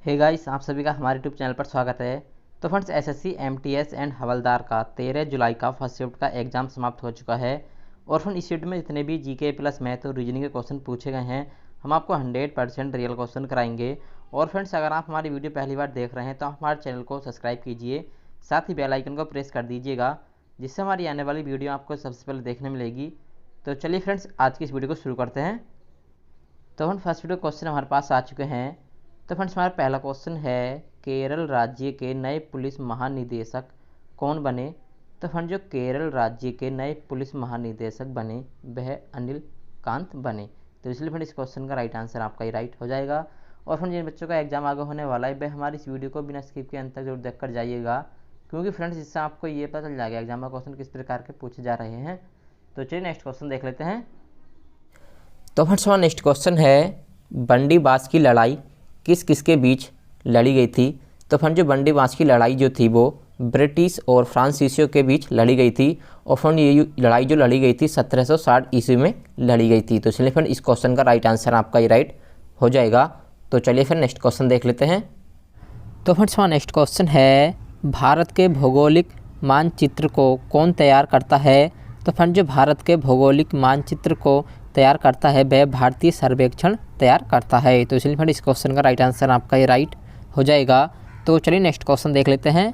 Hey guys, आप सभी का हमारे यूट्यूब चैनल पर स्वागत है। तो फ्रेंड्स, एसएससी एमटीएस एंड हवलदार का 13 जुलाई का फर्स्ट शिफ्ट का एग्जाम समाप्त हो चुका है। और फ्रेंड, इस शिफ्ट में जितने भी जीके प्लस मैथ और रीजनिंग के क्वेश्चन पूछे गए हैं, हम आपको 100% रियल क्वेश्चन कराएंगे। और फ्रेंड्स, अगर आप हमारी वीडियो पहली बार देख रहे हैं तो आप हमारे चैनल को सब्सक्राइब कीजिए, साथ ही बेल आइकन को प्रेस कर दीजिएगा, जिससे हमारी आने वाली वीडियो आपको सबसे पहले देखने मिलेगी। तो चलिए फ्रेंड्स, आज की इस वीडियो को शुरू करते हैं। तो फ्रेंड, फर्स्ट वीडियो क्वेश्चन हमारे पास आ चुके हैं। तो फ्रेंड्स, हमारा पहला क्वेश्चन है, केरल राज्य के नए पुलिस महानिदेशक कौन बने। तो फ्रेंड, जो केरल राज्य के नए पुलिस महानिदेशक बने वह अनिल कांत बने। तो इसलिए फ्रेंड, इस क्वेश्चन का राइट आंसर आपका ही राइट हो जाएगा। और फ्रेंड, जिन बच्चों का एग्जाम आगे होने वाला है वह हमारी इस वीडियो को बिना स्किप के अंत तक जरूर देख कर जाइएगा, क्योंकि फ्रेंड्स, इससे आपको ये पता चल जाएगा एग्जाम का क्वेश्चन किस प्रकार के पूछे जा रहे हैं। तो चलिए नेक्स्ट क्वेश्चन देख लेते हैं। तो फ्रेंड्स, हमारा नेक्स्ट क्वेश्चन है, बंडी बास की लड़ाई किस किस के बीच लड़ी गई थी। तो फ्रेंड, जो बंडी बास की लड़ाई जो थी वो ब्रिटिश और फ्रांसीसियों के बीच लड़ी गई थी। और फ्रेंड, ये लड़ाई जो लड़ी गई थी 1760 ईस्वी में लड़ी गई थी। तो इसलिए फ्रेंड, इस क्वेश्चन का राइट आंसर आपका ही राइट हो जाएगा। तो चलिए फिर नेक्स्ट क्वेश्चन देख लेते हैं। तो फ्रेंड्स, हमारा नेक्स्ट क्वेश्चन है, भारत के भौगोलिक मानचित्र को कौन तैयार करता है। तो फ्रेंड, जो भारत के भौगोलिक मानचित्र को तैयार करता है वह भारतीय सर्वेक्षण तैयार करता है। तो इसलिए फ्रेंड, इस क्वेश्चन का राइट आंसर आपका ये राइट हो जाएगा। तो चलिए नेक्स्ट क्वेश्चन देख लेते हैं।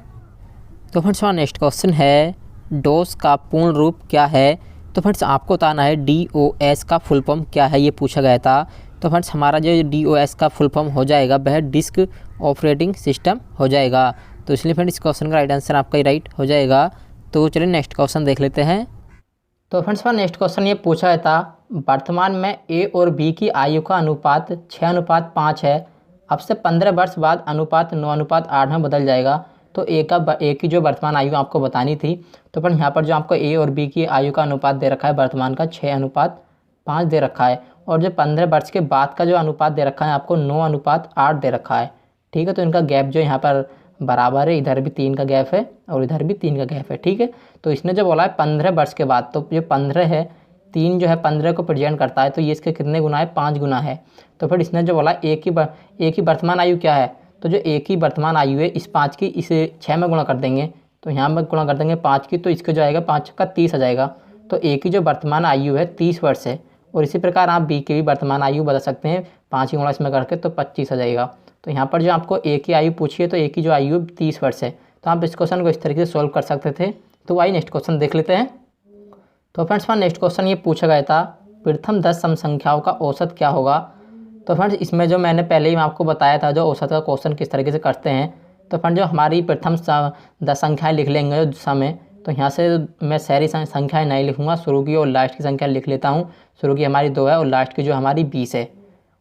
तो फ्रेंड्स, हमारा नेक्स्ट क्वेश्चन है, डोस का पूर्ण रूप क्या है। तो फ्रेंड्स, आपको बताना है DOS का फुल फॉर्म क्या है, ये पूछा गया था। तो फ्रेंड्स, हमारा जो DOS का फुल फॉर्म हो जाएगा वह डिस्क ऑपरेटिंग सिस्टम हो जाएगा। तो इसलिए फ्रेंड, इस क्वेश्चन का राइट आंसर आपका ही राइट हो जाएगा। तो चलिए नेक्स्ट क्वेश्चन देख लेते हैं। तो फ्रेंड्स, हमारा नेक्स्ट क्वेश्चन ये पूछा गया था, वर्तमान में A और B की आयु का अनुपात 6:5 है। अब से 15 वर्ष बाद अनुपात 9:8 में बदल जाएगा। तो A की जो वर्तमान आयु आपको बतानी थी। तो पर यहाँ पर जो आपको A और B की आयु का अनुपात दे रखा है वर्तमान का 6:5 दे रखा है, और जो 15 वर्ष के बाद का जो अनुपात दे रखा है आपको 9:8 दे रखा है। ठीक है, तो इनका गैप जो यहाँ पर बराबर है, इधर भी 3 का गैप है और इधर भी 3 का गैप है। ठीक है, तो इसने जो बोला है 15 वर्ष के बाद, तो जो 15 है, 3 जो है 15 को प्रेजेंट करता है, तो ये इसके कितने गुना है, 5 गुना है। तो फिर इसने जो बोला एक ही वर्तमान आयु क्या है, तो जो एक ही वर्तमान आयु है इस 5 की इसे 6 में गुणा कर देंगे, तो यहाँ में गुणा कर देंगे 5 की, तो इसके जो आएगा 5 का 30 आ जाएगा। तो एक ही जो वर्तमान आयु है 30 वर्ष है। और इसी प्रकार आप B की भी वर्तमान आयु बता सकते हैं, 5 की गुणा इसमें करके तो 25 आ जाएगा। तो यहाँ पर जो आपको एक ही आयु पूछी है, तो एक की जो आयु 30 वर्ष है। तो आप इस क्वेश्चन को इस तरीके से सोल्व कर सकते थे। तो आइए नेक्स्ट क्वेश्चन देख लेते हैं। तो फ्रेंड्स, हमारा नेक्स्ट क्वेश्चन ये पूछा गया था, प्रथम 10 सम संख्याओं का औसत क्या होगा। तो फ्रेंड्स, इसमें जो मैंने पहले ही आपको बताया था जो औसत का क्वेश्चन किस तरीके से करते हैं। तो फ्रेंड, जो हमारी प्रथम 10 संख्याएँ लिख लेंगे जो सम है, तो यहाँ से मैं सारी संख्याएँ नहीं लिखूँगा, शुरू की और लास्ट की संख्या लिख लेता हूँ। शुरू की हमारी 2 है और लास्ट की जो हमारी 20 है।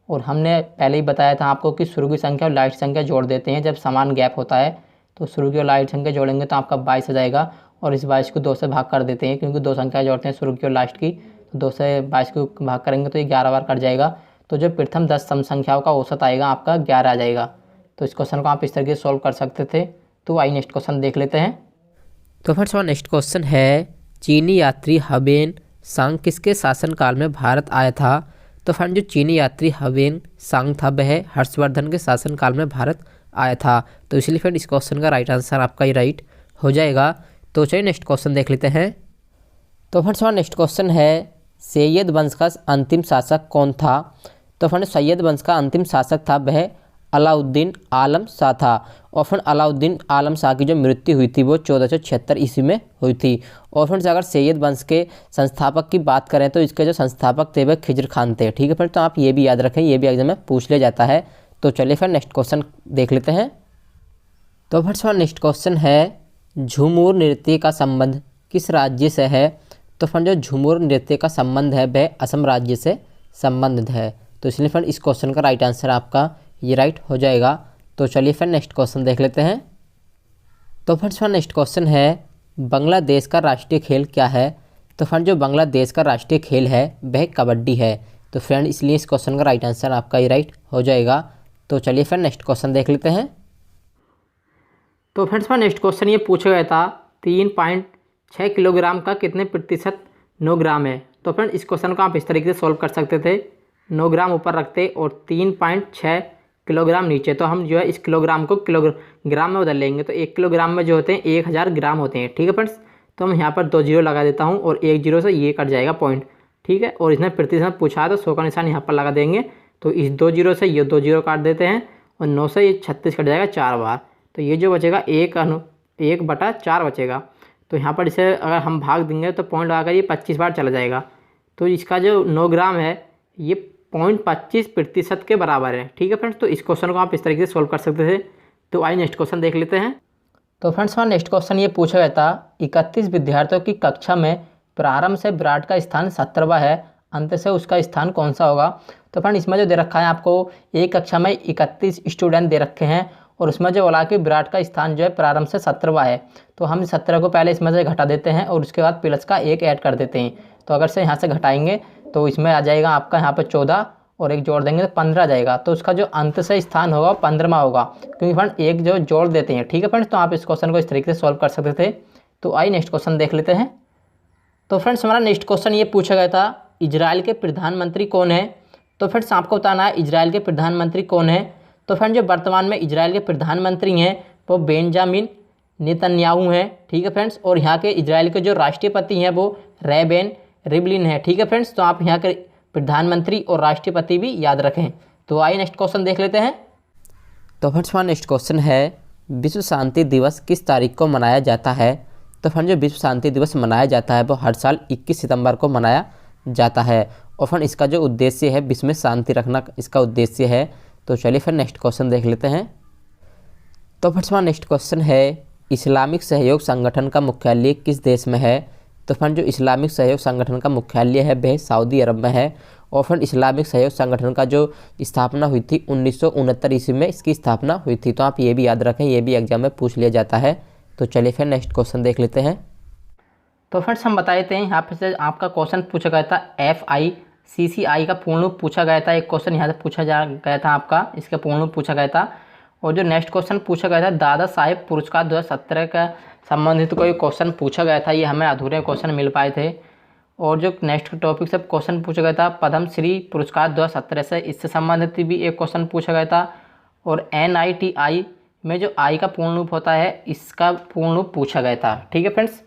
और हमने पहले ही बताया था आपको कि शुरू की संख्या और लास्ट संख्या जोड़ देते हैं जब समान गैप होता है। तो शुरू की और लास्ट संख्या जोड़ेंगे तो आपका 22 आ जाएगा, और इस 22 को 2 से भाग कर देते हैं, क्योंकि 2 संख्या जोड़ते हैं शुरू की और लास्ट की। तो 2 से 22 को भाग करेंगे तो ये 11 बार कट जाएगा। तो जो प्रथम 10 सम संख्याओं का औसत आएगा आपका 11 आ जाएगा। तो इस क्वेश्चन को आप इस तरीके से सॉल्व कर सकते थे। तो आइए नेक्स्ट क्वेश्चन देख लेते हैं। तो फ्रेंड्स, हमारा नेक्स्ट क्वेश्चन है, चीनी यात्री हवेन सांग किसके शासनकाल में भारत आया था। तो फ्रेंड, जो चीनी यात्री हवेन सांग था वह हर्षवर्धन के शासनकाल में भारत आया था। तो इसलिए फ्रेंड, इस क्वेश्चन का राइट आंसर आपका ही राइट हो जाएगा। तो चलिए नेक्स्ट क्वेश्चन देख लेते हैं। तो फ्रेंड्स, हमारा नेक्स्ट क्वेश्चन है, सैयद वंश का अंतिम शासक कौन था। तो फ्रेंड्स, सैयद वंश का अंतिम शासक था वह अलाउद्दीन आलम शाह था। और फ्रेंड, अलाउद्दीन आलम शाह की जो मृत्यु हुई थी वो 1476 ईस्वी में हुई थी। और फ्रेंड्स, अगर सैयद वंश के संस्थापक की बात करें तो इसके जो संस्थापक थे वह खिजर खान थे। ठीक है फ्रेंड, तो आप ये भी याद रखें, ये भी एग्जाम में पूछ लिया जाता है। तो चलिए फिर नेक्स्ट क्वेश्चन देख लेते हैं। तो फ्रेंड्स, हमारा नेक्स्ट क्वेश्चन है, झूमर नृत्य का संबंध किस राज्य से है। तो फ्रेंड, जो झूमर नृत्य का संबंध है वह असम राज्य से संबंधित है। तो इसलिए फ्रेंड, इस क्वेश्चन का राइट आंसर आपका ये राइट हो जाएगा। तो चलिए फिर नेक्स्ट क्वेश्चन देख लेते हैं। तो फ्रेंड्स, हमारा नेक्स्ट क्वेश्चन है, बांग्लादेश का राष्ट्रीय खेल क्या है। तो फ्रेंड, जो बांग्लादेश का राष्ट्रीय खेल है वह कबड्डी है। तो फ्रेंड, इसलिए इस क्वेश्चन का राइट आंसर आपका ये राइट हो जाएगा। तो चलिए फिर नेक्स्ट क्वेश्चन देख लेते हैं। तो फ्रेंड्स, हमारा नेक्स्ट क्वेश्चन ये पूछा गया था, 3.6 किलोग्राम का कितने प्रतिशत 9 ग्राम है। तो फ्रेंड, इस क्वेश्चन को आप इस तरीके से सॉल्व कर सकते थे, 9 ग्राम ऊपर रखते और 3.6 किलोग्राम नीचे, तो हम जो है इस किलोग्राम को किलोग्राम में बदल लेंगे। तो 1 किलोग्राम में जो होते हैं 1000 ग्राम होते हैं, ठीक है फ्रेंड्स। तो हम यहाँ पर 2 जीरो लगा देता हूँ और 1 जीरो से ये कट जाएगा पॉइंट, ठीक है। और इसने प्रतिशत पूछा है तो 100 का निशान यहाँ पर लगा देंगे। तो इस 2 जीरो से ये 2 जीरो काट देते हैं और 9 से ये 36 कट जाएगा 4 बार। तो ये जो बचेगा 1/4 बचेगा। तो यहाँ पर इसे अगर हम भाग देंगे तो पॉइंट लगाकर ये 25 बार चला जाएगा। तो इसका जो 9 ग्राम है ये 0.25% के बराबर है, ठीक है फ्रेंड्स। तो इस क्वेश्चन को आप इस तरीके से सोल्व कर सकते थे। तो आइए नेक्स्ट क्वेश्चन देख लेते हैं। तो फ्रेंड्स हमारा नेक्स्ट क्वेश्चन ये पूछा गया था, 31 विद्यार्थियों की कक्षा में प्रारंभ से विराट का स्थान 17वां है, अंत से उसका स्थान कौन सा होगा। तो फ्रेंड इसमें जो दे रखा है आपको, एक कक्षा में 31 स्टूडेंट दे रखे हैं और उसमें जो बोला कि विराट का स्थान जो है प्रारंभ से 17वां है। तो हम 17 को पहले इसमें से घटा देते हैं और उसके बाद प्लस का 1 ऐड कर देते हैं। तो अगर से यहाँ से घटाएंगे तो इसमें आ जाएगा आपका यहाँ पर 14 और 1 जोड़ देंगे तो 15 आ जाएगा। तो उसका जो अंत से स्थान होगा 15वां होगा, क्योंकि फ्रेंड 1 जो जोड़ देते हैं, ठीक है फ्रेंड्स। तो आप इस क्वेश्चन को इस तरीके से सॉल्व कर सकते थे। तो आइए नेक्स्ट क्वेश्चन देख लेते हैं। तो फ्रेंड्स हमारा नेक्स्ट क्वेश्चन ये पूछा गया था, इजराइल के प्रधानमंत्री कौन है। तो फ्रेंड्स आपको बताना है इजराइल के प्रधानमंत्री कौन है। तो फ्रेंड जो वर्तमान में इजराइल के प्रधानमंत्री हैं वो बेंजामिन नेतन्याहू हैं, ठीक है फ्रेंड्स। और यहाँ के इजराइल के जो राष्ट्रपति हैं वो रेवेन रिवलिन है, ठीक है फ्रेंड्स। तो आप यहाँ के प्रधानमंत्री और राष्ट्रपति भी याद रखें। तो आइए नेक्स्ट क्वेश्चन देख लेते हैं। तो फ्रेंड्स हमारा नेक्स्ट क्वेश्चन है, विश्व शांति दिवस किस तारीख को मनाया जाता है। तो फ्रेंड जो विश्व शांति दिवस मनाया जाता है वो हर साल 21 सितंबर को मनाया जाता है। और फ्रेंड इसका जो उद्देश्य है विश्व में शांति रखना इसका उद्देश्य है। तो चलिए फिर नेक्स्ट क्वेश्चन देख लेते हैं। तो फ्रेंड्स हमारा नेक्स्ट क्वेश्चन है, इस्लामिक सहयोग संगठन का मुख्यालय किस देश में है। तो फ्रेंड जो इस्लामिक सहयोग संगठन का मुख्यालय है वह सऊदी अरब में है। और फ्रेंड इस्लामिक सहयोग संगठन का जो स्थापना हुई थी 1969 ईस्वी में इसकी स्थापना हुई थी। तो आप ये भी याद रखें, ये भी एग्जाम में पूछ लिया जाता है। तो चलिए फिर नेक्स्ट क्वेश्चन देख लेते हैं। तो फ्रेंड्स हम बता देते हैं, यहाँ पे से आपका क्वेश्चन पूछा गया था FICCI का पूर्ण रूप पूछा गया था। एक क्वेश्चन यहाँ से पूछा गया था आपका, इसका पूर्ण रूप पूछा गया था। और जो नेक्स्ट क्वेश्चन पूछा गया था दादा साहेब पुरस्कार 2017 का संबंधित कोई क्वेश्चन पूछा गया था, ये हमें अधूरे क्वेश्चन मिल पाए थे। और जो नेक्स्ट टॉपिक से क्वेश्चन पूछा गया था पद्म श्री पुरस्कार 2017 से, इससे संबंधित भी एक क्वेश्चन पूछा गया था। और NITI में जो आई का पूर्ण रूप होता है इसका पूर्ण रूप पूछा गया था, ठीक है फ्रेंड्स।